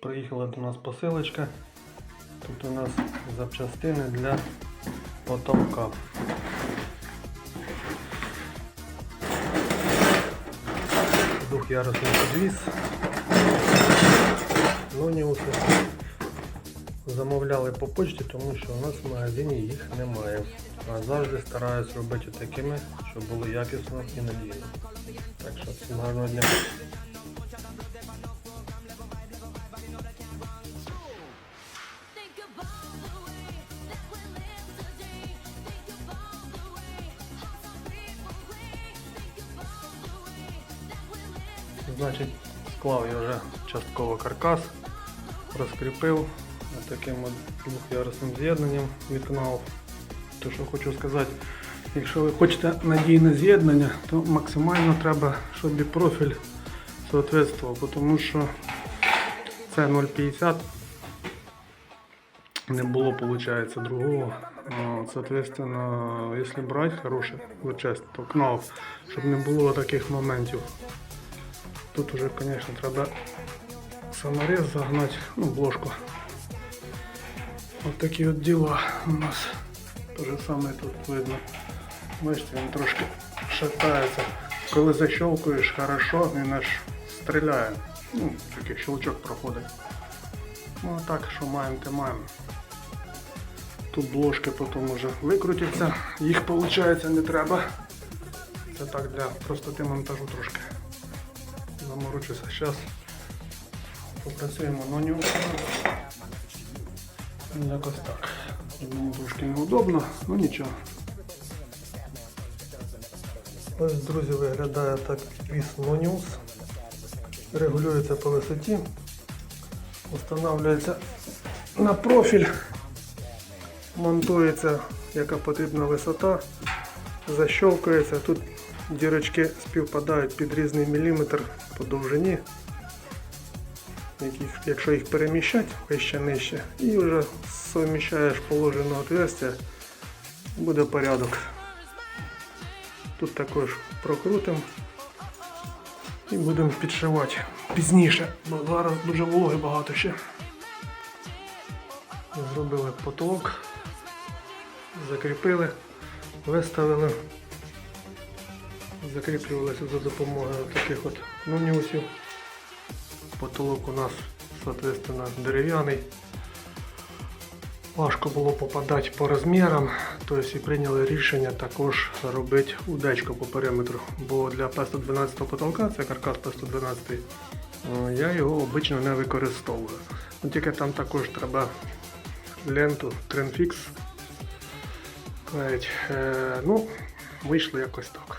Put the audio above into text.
Приїхала до нас посилочка. Тут у нас запчастини для потолка. Двох'ярусний підвіс. Ноніуси. Замовляли по почті, тому що у нас в магазині їх немає. А завжди стараюсь робити такими, щоб було якісно і надійно. Так що всім гарного дня. Значить, склав я вже частково каркас, розкріпив таким от двох'ярусним з'єднанням відкнав. То, що хочу сказати, якщо ви хочете надійне з'єднання, то максимально треба, щоб і профіль соответствував, тому що це 0,50, не було, виходить, другого. Соответственно, якщо брати хороше, то кнав, щоб не було таких моментів. Тут уже, звісно, треба саморез загнати, бложку. Ось такі от діла у нас. Те же саме тут видно. Бачите, він трошки шатається. Коли защелкуєш хорошо, він аж стріляє. Такий щелчок проходить. Ну так, що маємо, те маємо. Тут бложки потім вже викрутяться. Їх, виходить, не треба. Це так для простоти монтажу трошки. Заморочуся. Зараз попрацюємо ноніусом. Якось так. Мені трошки неудобно, ну нічого. Ось, друзі, виглядає так підвіс ноніус. Регулюється по висоті. Встановлюється на профіль. Монтується яка потрібна висота. Защелкується. Тут дірочки співпадають під різний міліметр по довжині. Якщо їх переміщати вище нижче і вже суміщаєш положене отверстие, буде порядок. Тут також прокрутимо і будемо підшивати пізніше, бо зараз дуже вологи багато ще. Зробили потолок, закріпили, виставили, закріплювалися за допомогою таких от ноніусів. Потолок у нас, соответственно, дерев'яний. Важко було попадати по розмірам, тобто і прийняли рішення також робити удечку по периметру. Бо для P112 потолка, це каркас P112, я його обично не використовую. Тільки там також треба ленту Trimfix клеїти. Вийшло якось так.